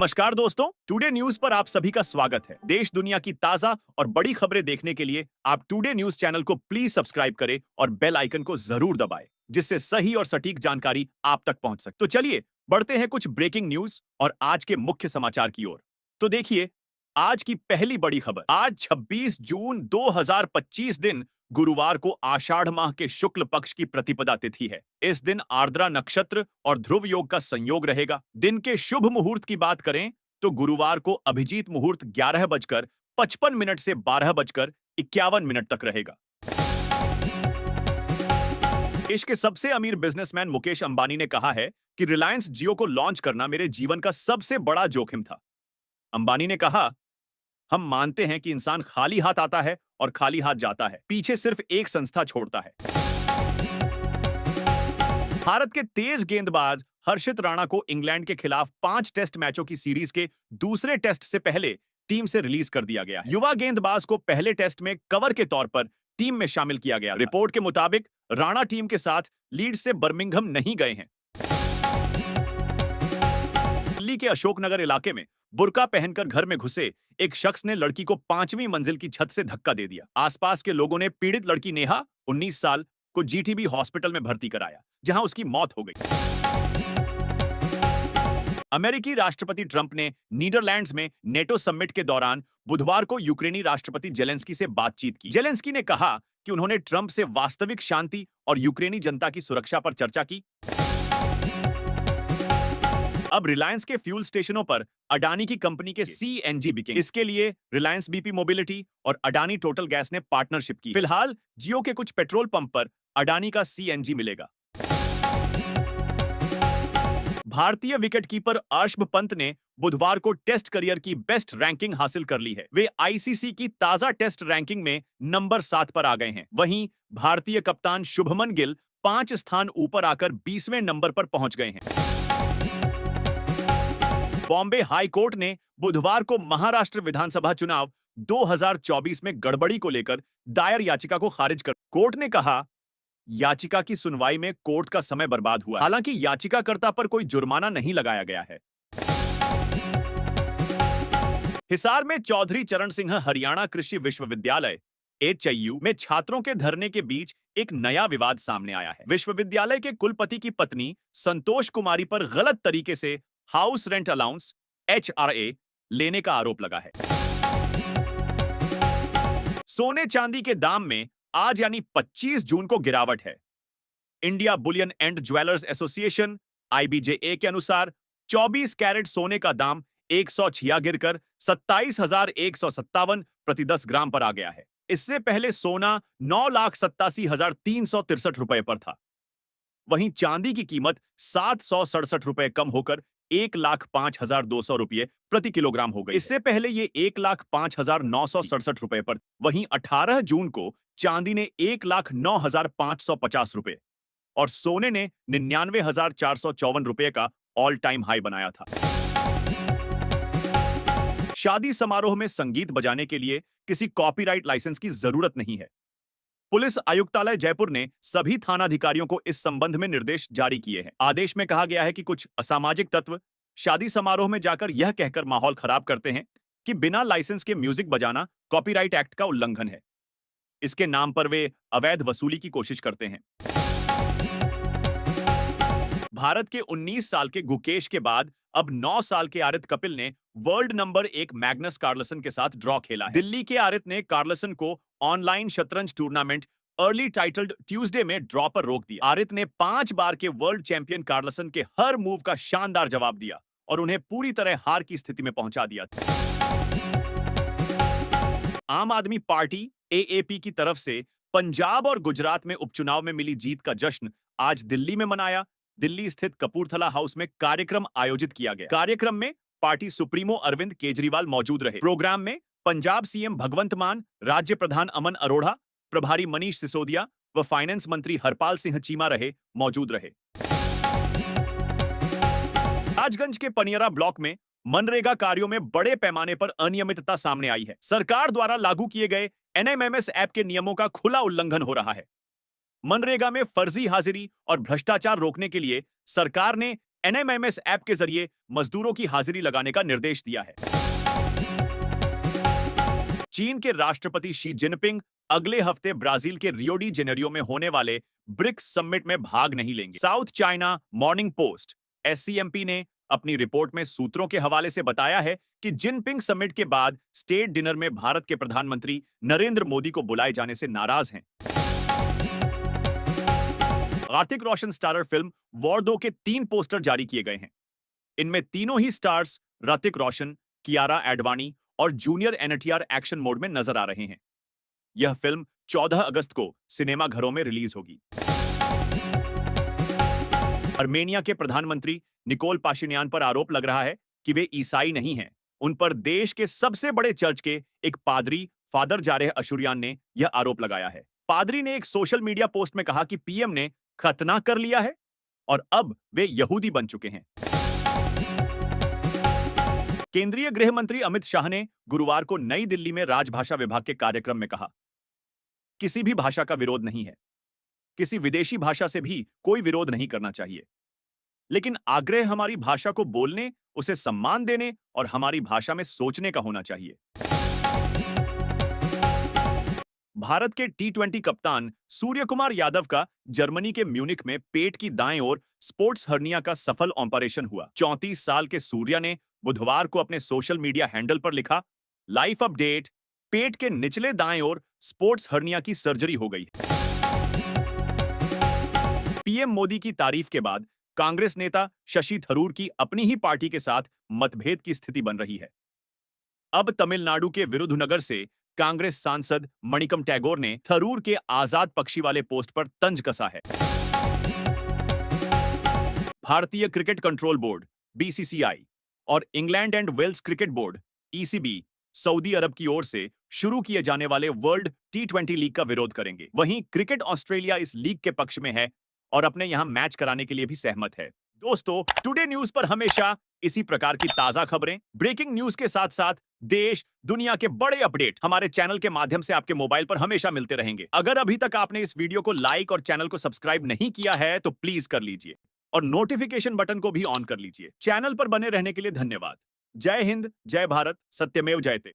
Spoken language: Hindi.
नमस्कार दोस्तों, टुडे न्यूज पर आप सभी का स्वागत है। देश दुनिया की ताजा और बड़ी खबरें देखने के लिए आप टुडे न्यूज चैनल को प्लीज सब्सक्राइब करें और बेल आइकन को जरूर दबाएं, जिससे सही और सटीक जानकारी आप तक पहुंच सके। तो चलिए बढ़ते हैं कुछ ब्रेकिंग न्यूज और आज के मुख्य समाचार की ओर। तो देखिए आज की पहली बड़ी खबर। आज 26 जून 2025 दिन गुरुवार को आषाढ़ माह के शुक्ल पक्ष की प्रतिपदा तिथि है। इस दिन आर्द्रा नक्षत्र और ध्रुव योग का संयोग रहेगा। दिन के शुभ मुहूर्त की बात करें तो गुरुवार को अभिजीत मुहूर्त 11:55 से 12:51 तक रहेगा। देश के सबसे अमीर बिजनेसमैन मुकेश अंबानी ने कहा है कि रिलायंस जियो को लॉन्च करना मेरे जीवन का सबसे बड़ा जोखिम था। अंबानी ने कहा, हम मानते हैं कि इंसान खाली हाथ आता है और खाली हाथ जाता है, पीछे सिर्फ एक संस्था छोड़ता है। भारत के तेज गेंदबाज हर्षित राणा को इंग्लैंड के खिलाफ 5 टेस्ट मैचों की सीरीज के दूसरे टेस्ट से पहले टीम से रिलीज कर दिया गया है। युवा गेंदबाज को पहले टेस्ट में कवर के तौर पर टीम में शामिल किया गया। रिपोर्ट के मुताबिक राणा टीम के साथ लीड्स से बर्मिंघम नहीं गए हैं। दिल्ली के अशोकनगर इलाके में बुर्का पहनकर घर में घुसे एक शख्स ने लड़की को 5वीं मंजिल की छत से धक्का दे दिया। आसपास के लोगों ने पीड़ित लड़की नेहा 19 साल को जीटीबी हॉस्पिटल में भर्ती कराया, जहां उसकी मौत हो गई। अमेरिकी राष्ट्रपति ट्रंप ने नीदरलैंड्स में नेटो समिट के दौरान बुधवार को यूक्रेनी राष्ट्रपति जेलेंस्की से बातचीत की। जेलेंस्की ने कहा कि उन्होंने ट्रंप से वास्तविक शांति और यूक्रेनी जनता की सुरक्षा पर चर्चा की। अब रिलायंस के फ्यूल स्टेशनों पर अडानी की कंपनी के सीएनजी बिकेंगे। इसके लिए रिलायंस बीपी मोबिलिटी और अडानी टोटल गैस ने पार्टनरशिप की। फिलहाल जियो के कुछ पेट्रोल पंप पर अडानी का सीएनजी मिलेगा। भारतीय विकेटकीपर अर्शभ पंत ने बुधवार को टेस्ट करियर की बेस्ट रैंकिंग हासिल कर ली है। वे आईसीसी की ताजा टेस्ट रैंकिंग में नंबर 7 पर आ गए हैं। वहीं भारतीय कप्तान शुभमन गिल 5 स्थान ऊपर आकर 20वें नंबर पर पहुंच गए हैं। बॉम्बे हाई कोर्ट ने बुधवार को महाराष्ट्र विधानसभा चुनाव 2024 में गड़बड़ी को लेकर दायर याचिका को खारिज कर कोर्ट ने कहा, याचिका की सुनवाई में कोर्ट का समय बर्बाद हुआ। हालांकि याचिकाकर्ता पर कोई जुर्माना नहीं लगाया गया है। हिसार में चौधरी चरण सिंह हरियाणा कृषि विश्वविद्यालय एचयू में छात्रों के धरने के बीच एक नया विवाद सामने आया है। विश्वविद्यालय के कुलपति की पत्नी संतोष कुमारी पर गलत तरीके से हाउस रेंट अलाउंस एचआरए लेने का आरोप लगा है। सोने चांदी के दाम में आज यानी 25 जून को गिरावट है। India bullion and jewellers association IBJA के अनुसार 24 कैरेट सोने का दाम 106 गिरकर 27,157 प्रति 10 ग्राम पर आ गया है। इससे पहले सोना 9,87,363 रुपए पर था। वहीं चांदी की कीमत 767 रुपए कम होकर 1,05,200 रुपये प्रति किलोग्राम हो गई। इससे पहले ये 1,05,967 रुपए पर। वहीं 18 जून को चांदी ने 1,09,550 रुपए और सोने ने 99,454 रुपए का ऑल टाइम हाई बनाया था। शादी समारोह में संगीत बजाने के लिए किसी कॉपीराइट लाइसेंस की जरूरत नहीं है। पुलिस आयुक्तालय जयपुर ने सभी थानाधिकारियों को इस संबंध में निर्देश जारी किए हैं। आदेश में कहा गया है कि कुछ असामाजिक तत्व शादी समारोह में जाकर यह कहकर माहौल खराब करते हैं कि बिना लाइसेंस के म्यूजिक बजाना कॉपीराइट एक्ट का उल्लंघन है। इसके नाम पर वे अवैध वसूली की कोशिश करते हैं। भारत के 19 साल के गुकेश के बाद अब 9 साल के आरित कपिल ने वर्ल्ड नंबर 1 मैग्नस कार्लसन के साथ ड्रॉ खेला है। दिल्ली के आरित ने कार्लसन को ऑनलाइन शतरंज टूर्नामेंट अर्ली टाइटल्ड ट्यूसडे में ड्रॉ पर रोक दिया। आरित ने 5 बार के वर्ल्ड चैंपियन कार्लसन के हर मूव का शानदार जवाब दिया और उन्हें पूरी तरह हार की स्थिति में पहुंचा दिया। आम आदमी पार्टी एएपी की तरफ से पंजाब और गुजरात में उपचुनाव में मिली जीत का जश्न आज दिल्ली में मनाया। दिल्ली स्थित कपूरथला हाउस में कार्यक्रम आयोजित किया गया। कार्यक्रम में पार्टी सुप्रीमो अरविंद केजरीवाल मौजूद रहे। प्रोग्राम में पंजाब सीएम भगवंत मान, राज्य प्रधान अमन अरोड़ा, प्रभारी मनीष सिसोदिया व फाइनेंस मंत्री हरपाल सिंह चीमा मौजूद रहे। राजगंज के पनियरा ब्लॉक में मनरेगा कार्यों में बड़े पैमाने पर अनियमितता सामने आई है। सरकार द्वारा लागू किए गए एनएमएमएस ऐप के नियमों का खुला उल्लंघन हो रहा है। मनरेगा में फर्जी हाजिरी और भ्रष्टाचार रोकने के लिए सरकार ने NMMS ऐप के जरिए मजदूरों की हाजिरी लगाने का निर्देश दिया है। चीन के राष्ट्रपति शी जिनपिंग अगले हफ्ते ब्राजील के रियो डी जेनेरियो में होने वाले ब्रिक्स समिट में भाग नहीं लेंगे। South China morning post SCMP ने अपनी रिपोर्ट में सूत्रों के हवाले से बताया है कि जिनपिंग समिट के बाद स्टेट डिनर में भारत के प्रधानमंत्री नरेंद्र मोदी को बुलाए जाने से नाराज हैं। Hrithik Roshan starrer film war 2 के 3 पोस्टर जारी किए गए हैं। इनमें तीनों ही स्टार्स ऋतिक रोशन, कियारा एडवाणी और जूनियर NTR एक्शन मोड में नजर आ रहे हैं। यह फिल्म 14 अगस्त को सिनेमा घरों में रिलीज होगी। अर्मेनिया के प्रधानमंत्री निकोल पाशिन्यान पर आरोप लग रहा है कि वे ईसाई नहीं हैं। उन पर देश के सबसे बड़े चर्च के एक पादरी फादर जारेह अशुरियान ने यह आरोप लगाया है। पादरी ने एक सोशल मीडिया पोस्ट में कहा कि PM ने खतना कर लिया है और अब वे यहूदी बन चुके हैं। केंद्रीय गृह मंत्री अमित शाह ने गुरुवार को नई दिल्ली में राजभाषा विभाग के कार्यक्रम में कहा, किसी भी भाषा का विरोध नहीं है। किसी विदेशी भाषा से भी कोई विरोध नहीं करना चाहिए, लेकिन आग्रह हमारी भाषा को बोलने, उसे सम्मान देने और हमारी भाषा में सोचने का होना चाहिए। भारत के T20 कप्तान सूर्य कुमार यादव का जर्मनी के म्यूनिख में पेट की दाएं ओर स्पोर्ट्स हर्निया का सफल ऑपरेशन हुआ। 34 साल के सूर्या ने बुधवार को अपने सोशल मीडिया हैंडल पर लिखा, लाइफ अपडेट, पेट के निचले दाएं ओर स्पोर्ट्स हर्निया की सर्जरी हो गई। PM मोदी की तारीफ के बाद कांग्रेस नेता शशि थरूर की अपनी ही पार्टी के साथ मतभेद की स्थिति बन रही है। अब तमिलनाडु के विरुधुनगर से कांग्रेस सांसद मणिकम टैगोर ने थरूर के आजाद पक्षी वाले पोस्ट पर तंज कसा है। भारतीय क्रिकेट कंट्रोल बोर्ड BCCI और England and Wales cricket board ECB सऊदी अरब की ओर से शुरू किए जाने वाले वर्ल्ड T20 लीग का विरोध करेंगे। वहीं क्रिकेट ऑस्ट्रेलिया इस लीग के पक्ष में है और अपने यहां मैच कराने के लिए भी सहमत है। दोस्तों, टुडे न्यूज पर हमेशा इसी प्रकार की ताजा खबरें, ब्रेकिंग न्यूज के साथ साथ देश दुनिया के बड़े अपडेट हमारे चैनल के माध्यम से आपके मोबाइल पर हमेशा मिलते रहेंगे। अगर अभी तक आपने इस वीडियो को लाइक और चैनल को सब्सक्राइब नहीं किया है तो प्लीज कर लीजिए और नोटिफिकेशन बटन को भी ऑन कर लीजिए। चैनल पर बने रहने के लिए धन्यवाद। जय हिंद, जय भारत, सत्यमेव जयते।